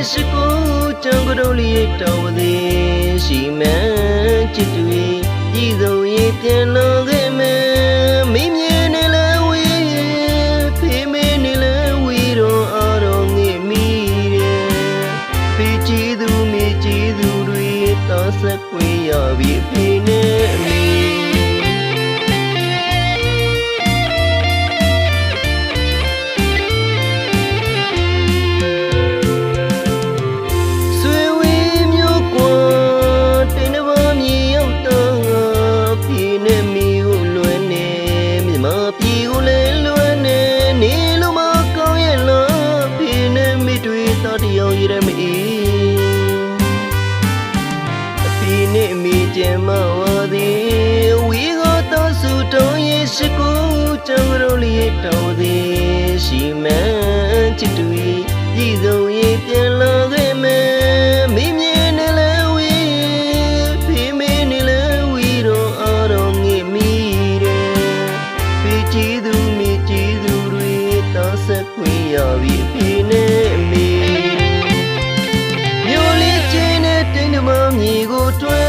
ရှိကိုကြောင့်တို့လေးတော်သည်ရှိမှန်ချစ်သူပြည်စုံရေးပြန်လာခဲ့မယ်မိမြင်နေလဲဝေးဖေးမင်းနေလဲဝေးတော့အားတော့ငေ့မိတယ်ဖေးကြည့်သူမိကြည့်သူတွေတောင်းဆက်ခွင့်ရပြီဖေးနဲ့အမေကျမဝသည်ဝီကတော့စုတောင်းရဲ့ရှိကိုကြောင့်တို့လေးတော်သည်ရှိမှန်ချစ်သူပြည်စုံရေးပြန်လာခဲ့မယ်မိမြင်နေလဲဝီဖေးမင်းနေလဲဝီတော့အားတော့ငေ့မိတယ်ဖေးကြည့်သူမိကြည့်သူတွေတောင်းဆက်ခွင့်ရပြီဖေးနဲ့အမေမျိုးလေးချင်းနဲ့တိမ်တမမြေကိုတွဲ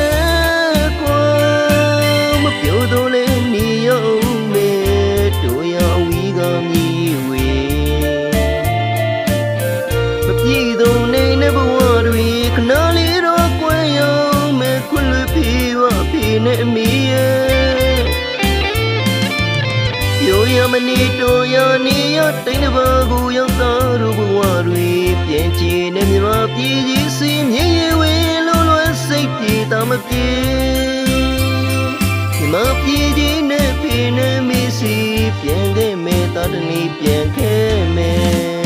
နဲ့မီရဲ့ပြောရမနေတော့ရနေရတိမ်တပါးကိုရောက်သားတို့ဘဝတွေပြန်ချင်နေမြမပြည်ကြီးစီမြည်ရွယ်လုံးလွယ်စိတ်ပြေတာမပြေမြမပြည်ကြီးနဲ့ဖေးနဲ့မီစီပြန်ခဲ့မယ်တာတနည်းပြန်ခဲ့မယ်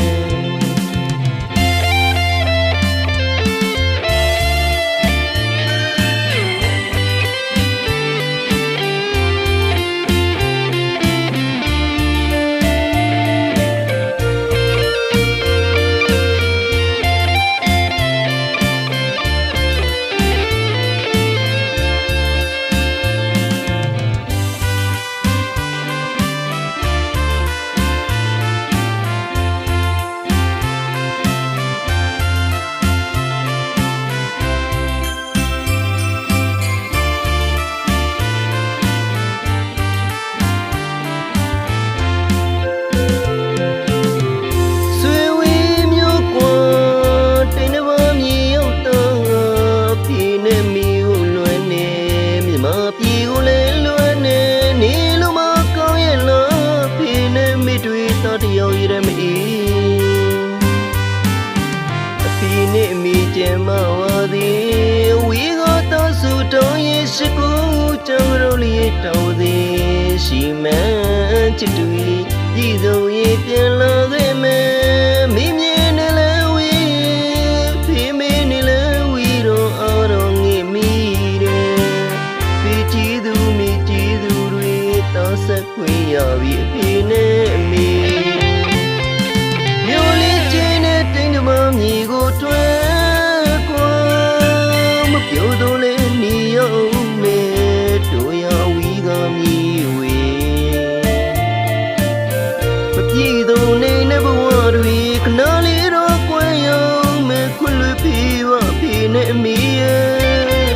ကျမဝသည်ဝီကတော့စုတောင်းရဲ့ရှိကိုကြောင့်တို့လေးတော်သည်ရှိမှန်ချစ်သူပြည်စုံရေးပြန်လာခဲ့မယ်မိမြင်နေလဲဝီဖေးမင်းနေလဲဝီတော့အားတော့ငေ့မိတယ်ဖေးကြည့်သူမိကြည့်သူတွေတောင်းဆက်ခွင့်ရပြီအဖေနဲ့အမေမျိုးလေးချင်းနဲ့တိမ်တမမြေကိုတွဲပြောတော့လေနေရောက်မယ်တို့ရဝီကမြည်ဝေမပြေတော့နေဘဝတွေခဏလေးတော့ကွယ်ရောက်မယ်ခွလွပြေဝဖေးနဲ့အမေရဲ့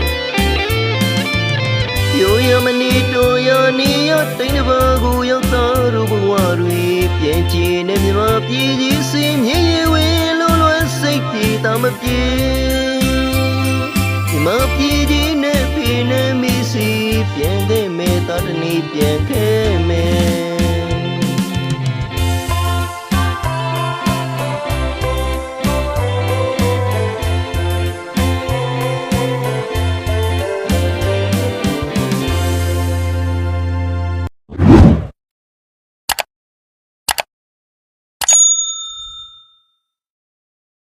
ပြောရမနေတော့ရနေရတိမ်တပါးကိုရောက်သားတို့ဘဝတွေပြန်ချင်နေမြမပြည်ကြီးစင်မြေရွယ်လုံးလွယ်စိတ်ပြေတာမပြေမပြည်ကြီးနဲ့ဖေးနဲ့မီစီပြန်ခဲ့မယ်တာတနည်းပြန်ခဲ့မယ်